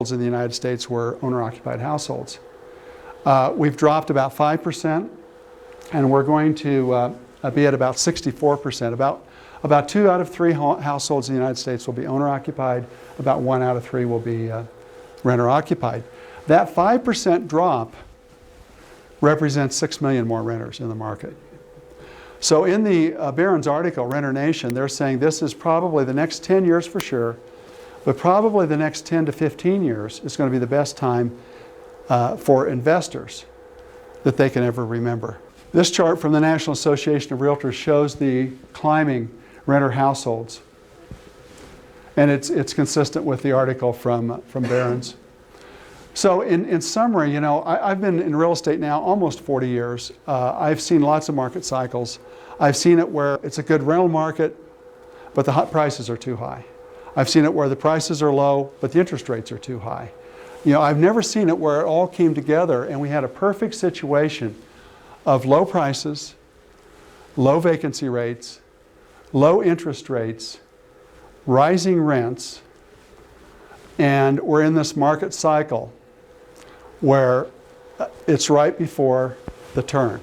in the United States were owner-occupied households. We've dropped about 5%, and we're going to be at about 64%. About 2 out of 3 households in the United States will be owner-occupied. About 1 out of 3 will be renter-occupied. That 5% drop represents 6 million more renters in the market. So in the Barron's article, Renter Nation, they're saying this is probably the next 10 years for sure, but probably the next 10 to 15 years is going to be the best time for investors that they can ever remember. This chart from the National Association of Realtors shows the climbing renter households. And it's consistent with the article from Barron's. So in summary, you know, I've been in real estate now almost 40 years. I've seen lots of market cycles. I've seen it where it's a good rental market, but the prices are too high. I've seen it where the prices are low, but the interest rates are too high. You know, I've never seen it where it all came together and we had a perfect situation of low prices, low vacancy rates, low interest rates, rising rents, and we're in this market cycle where it's right before the turn.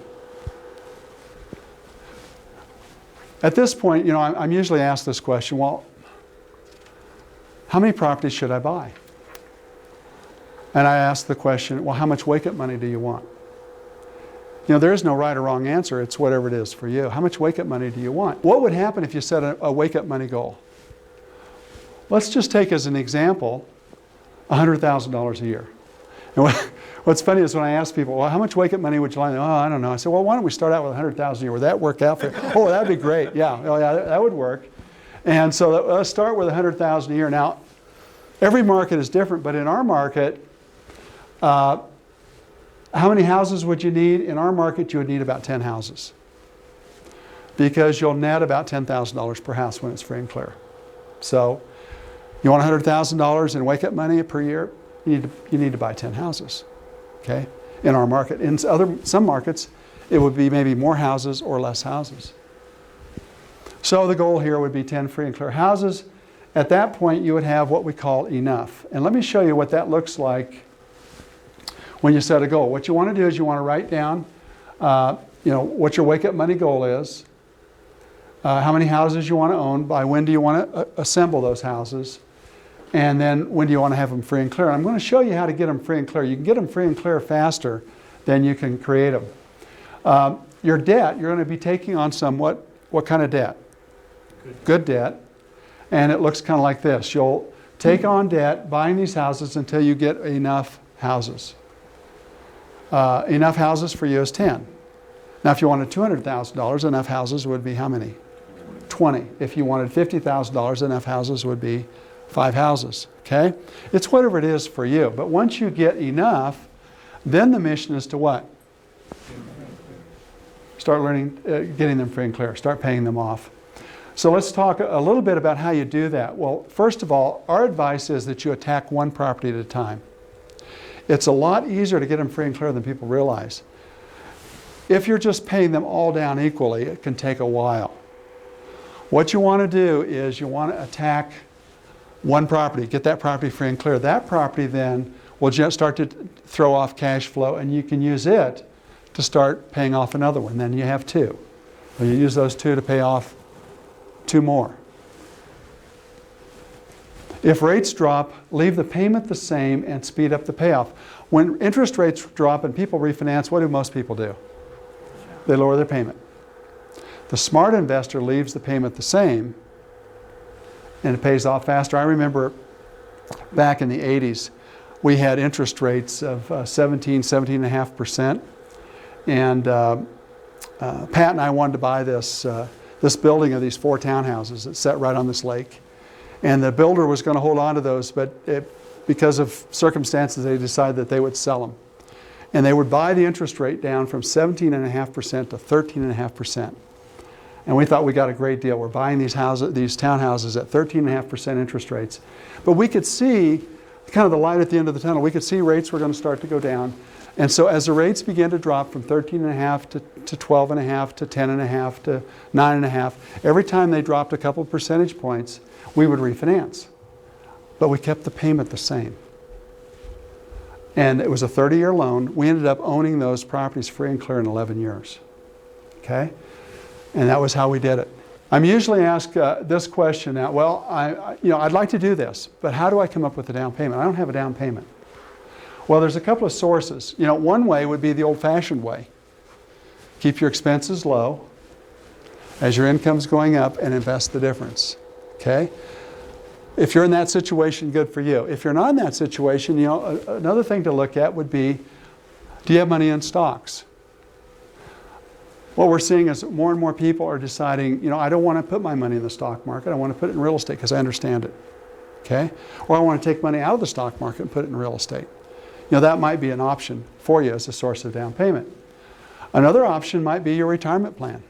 At this point, you know, I'm usually asked this question, well, how many properties should I buy? And I ask the question, well, how much wake-up money do you want? You know, there is no right or wrong answer. It's whatever it is for you. How much wake-up money do you want? What would happen if you set a wake-up money goal? Let's just take as an example $100,000 a year. And what's funny is when I ask people, well, how much wake-up money would you like? Oh, I don't know. I said, well, why don't we start out with $100,000 a year? Would that work out for you? Oh, that'd be great. Yeah, oh, yeah, that would work. And so let's start with $100,000 a year. Now, every market is different, but in our market, how many houses would you need? In our market, you would need about 10 houses because you'll net about $10,000 per house when it's free and clear. So you want $100,000 in wake-up money per year, you need to buy 10 houses, okay? In our market. In some markets, it would be maybe more houses or less houses. So the goal here would be 10 free and clear houses. At that point, you would have what we call enough. And let me show you what that looks like when you set a goal. What you want to do is you want to write down, you know, what your wake-up money goal is, how many houses you want to own, by when do you want to assemble those houses, and then when do you want to have them free and clear. I'm going to show you how to get them free and clear. You can get them free and clear faster than you can create them. Your debt, you're going to be taking on what kind of debt? Good debt. And it looks kind of like this. You'll take on debt buying these houses until you get enough houses. Enough houses for you is 10. Now if you wanted $200,000, enough houses would be how many? 20. If you wanted $50,000, enough houses would be 5 houses. Okay? It's whatever it is for you. But once you get enough, then the mission is to what? Start learning, getting them free and clear. Start paying them off. So let's talk a little bit about how you do that. Well, first of all, our advice is that you attack one property at a time. It's a lot easier to get them free and clear than people realize. If you're just paying them all down equally, it can take a while. What you want to do is you want to attack one property, get that property free and clear. That property then will just start to throw off cash flow, and you can use it to start paying off another one. Then you have 2. Well, you use those 2 to pay off 2 more. If rates drop, leave the payment the same and speed up the payoff. When interest rates drop and people refinance, what do most people do? They lower their payment. The smart investor leaves the payment the same and it pays off faster. I remember back in the 80s, we had interest rates of 17.5%. And Pat and I wanted to buy this building of these 4 townhouses that sat right on this lake. And the builder was going to hold on to those, but because of circumstances, they decided that they would sell them. And they would buy the interest rate down from 17.5% to 13.5%. And we thought we got a great deal. We're buying these townhouses at 13.5% interest rates. But we could see kind of the light at the end of the tunnel. We could see rates were going to start to go down. And so as the rates began to drop from 13.5 to 12.5 to 10.5 to 9.5, every time they dropped a couple percentage points, we would refinance. But we kept the payment the same. And it was a 30-year loan. We ended up owning those properties free and clear in 11 years. Okay? And that was how we did it. I'm usually asked this question now, well, I'd like to do this, but how do I come up with a down payment? I don't have a down payment. Well, there's a couple of sources. One way would be the old-fashioned way. Keep your expenses low as your income's going up and invest the difference. Okay? If you're in that situation, good for you. If you're not in that situation, another thing to look at would be, do you have money in stocks? What we're seeing is more and more people are deciding, I don't want to put my money in the stock market. I want to put it in real estate because I understand it. Okay? Or I want to take money out of the stock market and put it in real estate. That might be an option for you as a source of down payment. Another option might be your retirement plan.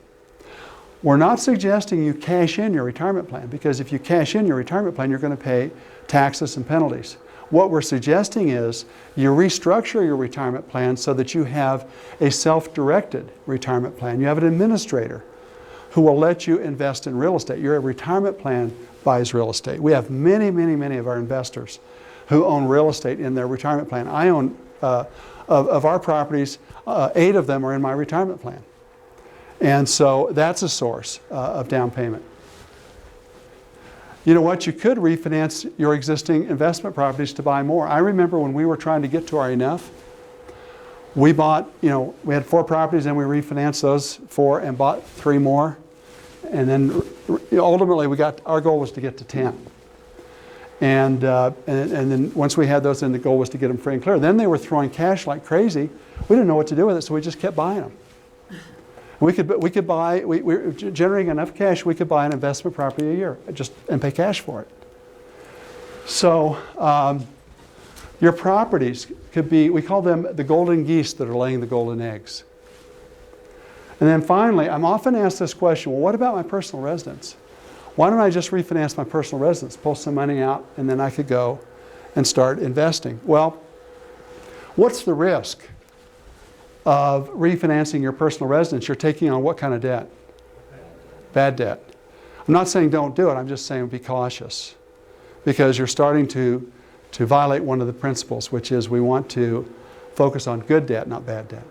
We're not suggesting you cash in your retirement plan, because if you cash in your retirement plan, you're going to pay taxes and penalties. What we're suggesting is you restructure your retirement plan so that you have a self-directed retirement plan. You have an administrator who will let you invest in real estate. Your retirement plan buys real estate. We have many, many, many of our investors who own real estate in their retirement plan. I own, of our properties, 8 of them are in my retirement plan. And so that's a source of down payment. You know what? You could refinance your existing investment properties to buy more. I remember when we were trying to get to our enough, we bought, we had 4 properties and we refinanced those 4 and bought 3 more. And then ultimately our goal was to get to 10. And then once we had those, then the goal was to get them free and clear. Then they were throwing cash like crazy. We didn't know what to do with it, so we just kept buying them. We could buy, we were generating enough cash, we could buy an investment property a year and pay cash for it. So your properties could be, we call them the golden geese that are laying the golden eggs. And then finally, I'm often asked this question, well, what about my personal residence? Why don't I just refinance my personal residence, pull some money out, and then I could go and start investing? Well, what's the risk of refinancing your personal residence? You're taking on what kind of debt? Bad debt. I'm not saying don't do it. I'm just saying be cautious, because you're starting to violate one of the principles, which is we want to focus on good debt, not bad debt.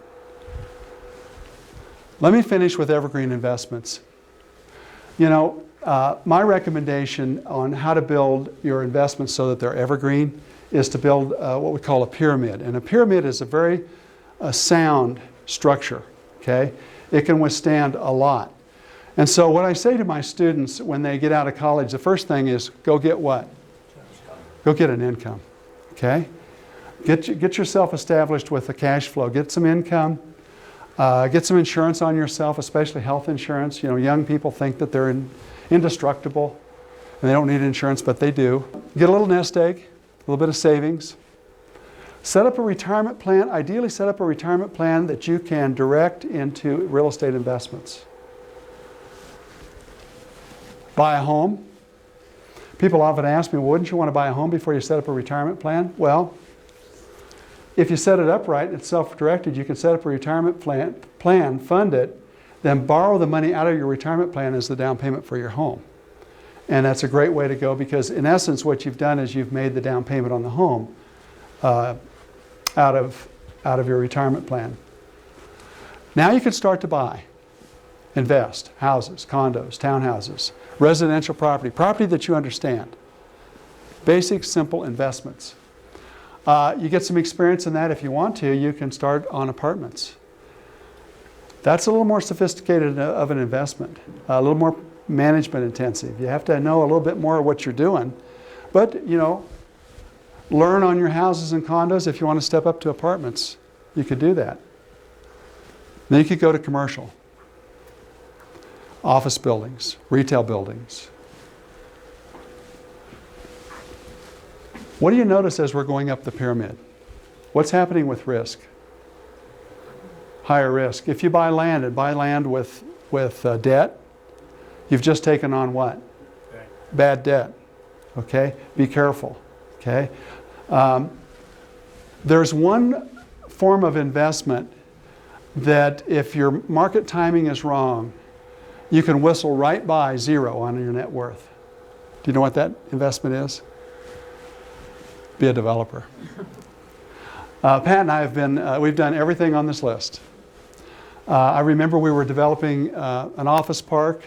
Let me finish with evergreen investments. My recommendation on how to build your investments so that they're evergreen is to build what we call a pyramid. And a pyramid is a very sound structure, okay? It can withstand a lot. And so what I say to my students when they get out of college, the first thing is go get what? Go get an income, okay? Get yourself established with a cash flow. Get some income. Get some insurance on yourself, especially health insurance. Young people think that they're indestructible and they don't need insurance, but they do. Get a little nest egg, a little bit of savings. Set up a retirement plan. Ideally, set up a retirement plan that you can direct into real estate investments. Buy a home. People often ask me, well, wouldn't you want to buy a home before you set up a retirement plan? Well, if you set it up right and it's self-directed, you can set up a retirement plan, fund it, then borrow the money out of your retirement plan as the down payment for your home. And that's a great way to go, because in essence what you've done is you've made the down payment on the home out of your retirement plan. Now you can start to buy, invest, houses, condos, townhouses, residential property that you understand. Basic, simple investments. You get some experience in that. If you want to, you can start on apartments. That's a little more sophisticated of an investment, a little more management intensive. You have to know a little bit more of what you're doing. But, learn on your houses and condos. If you want to step up to apartments, you could do that. Then you could go to commercial, office buildings, retail buildings. What do you notice as we're going up the pyramid? What's happening with risk? Higher risk. If you buy land and buy land with debt, you've just taken on what? Okay. Bad debt. Okay? Be careful. Okay? There's one form of investment that if your market timing is wrong, you can whistle right by zero on your net worth. Do you know what that investment is? Be a developer. Pat and I have been, we've done everything on this list. I remember we were developing an office park.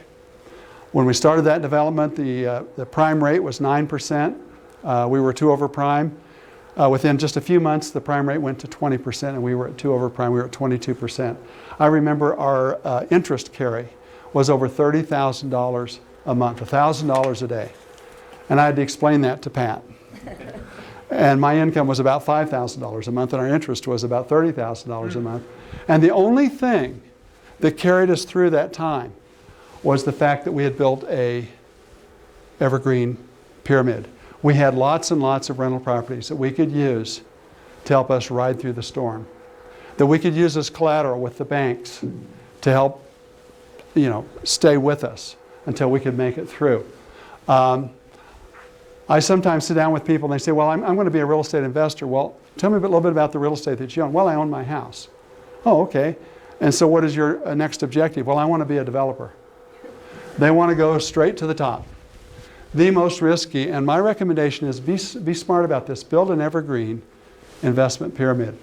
When we started that development, the prime rate was 9%. We were 2 over prime. Within just a few months, the prime rate went to 20%, and we were at 2 over prime. We were at 22%. I remember our interest carry was over $30,000 a month, $1,000 a day. And I had to explain that to Pat. And my income was about $5,000 a month, and our interest was about $30,000 a month. And the only thing that carried us through that time was the fact that we had built a evergreen pyramid. We had lots and lots of rental properties that we could use to help us ride through the storm, that we could use as collateral with the banks to help, stay with us until we could make it through. I sometimes sit down with people and they say, well, I'm going to be a real estate investor. Well, tell me a little bit about the real estate that you own. Well, I own my house. Oh, okay. And so what is your next objective? Well, I want to be a developer. They want to go straight to the top. The most risky, and my recommendation is be smart about this. Build an evergreen investment pyramid.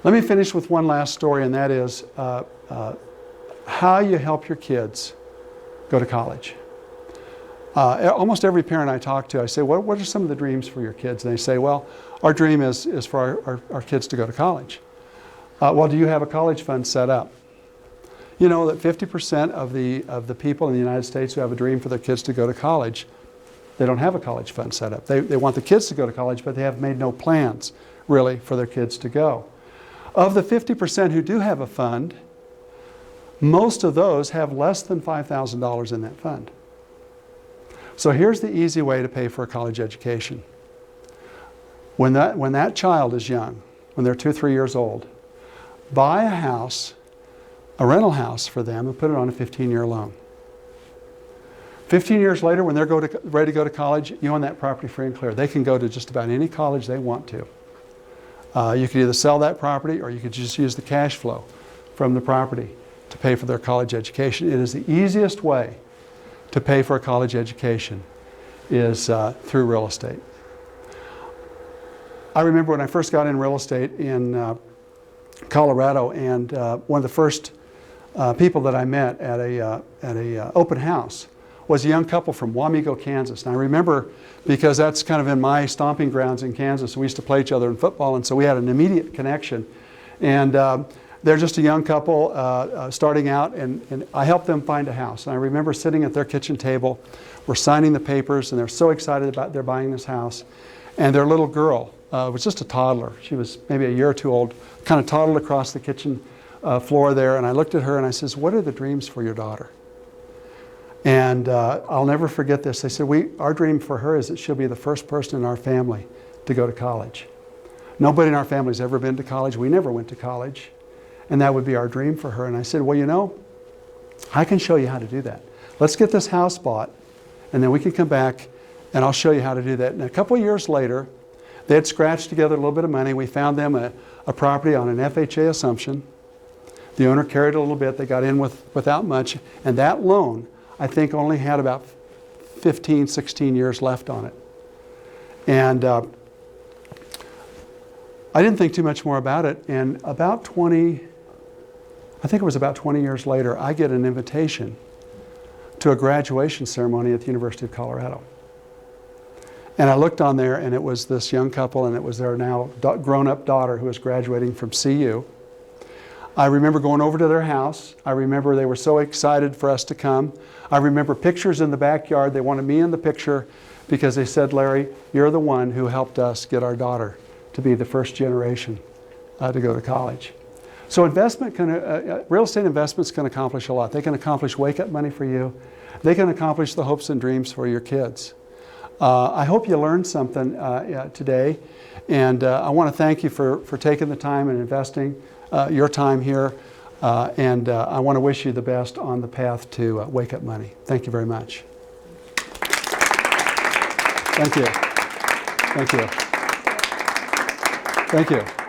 Let me finish with one last story, and that is how you help your kids go to college. Almost every parent I talk to, I say, what are some of the dreams for your kids? And they say, well, our dream is for our kids to go to college. Well, do you have a college fund set up? You know that 50% of the people in the United States who have a dream for their kids to go to college, they don't have a college fund set up. They want the kids to go to college, but they have made no plans, really, for their kids to go. Of the 50% who do have a fund, most of those have less than $5,000 in that fund. So here's the easy way to pay for a college education. When that child is young, when they're 2 or 3 years old, buy a house, a rental house for them, and put it on a 15-year loan. 15 years later, when they're ready to go to college, you own that property free and clear. They can go to just about any college they want to. You could either sell that property or you could just use the cash flow from the property to pay for their college education. It is the easiest way to pay for a college education is through real estate. I remember when I first got in real estate in Colorado, and one of the first people that I met at a open house was a young couple from Wamego, Kansas. And I remember, because that's kind of in my stomping grounds in Kansas, we used to play each other in football, and so we had an immediate connection. And they're just a young couple starting out, and I helped them find a house. And I remember sitting at their kitchen table, we're signing the papers, and they're so excited about their buying this house. And their little girl was just a toddler. She was maybe a year or two old, kind of toddled across the kitchen floor there. And I looked at her and I says, what are the dreams for your daughter? And I'll never forget this. They said, our dream for her is that she'll be the first person in our family to go to college. Nobody in our family's ever been to college. We never went to college. And that would be our dream for her. And I said, well, I can show you how to do that. Let's get this house bought, and then we can come back and I'll show you how to do that. And a couple of years later, they had scratched together a little bit of money. We found them a property on an FHA assumption. The owner carried a little bit. They got in without much. And that loan, I think, only had about 15, 16 years left on it. And I didn't think too much more about it. And about 20 years later, I get an invitation to a graduation ceremony at the University of Colorado. And I looked on there, and it was this young couple, and it was their now grown-up daughter who was graduating from CU. I remember going over to their house. I remember they were so excited for us to come. I remember pictures in the backyard. They wanted me in the picture because they said, Larry, you're the one who helped us get our daughter to be the first generation to go to college. So real estate investments can accomplish a lot. They can accomplish wake-up money for you. They can accomplish the hopes and dreams for your kids. I hope you learned something today, and I want to thank you for taking the time and investing your time here, and I want to wish you the best on the path to wake up money. Thank you very much. Thank you. Thank you. Thank you.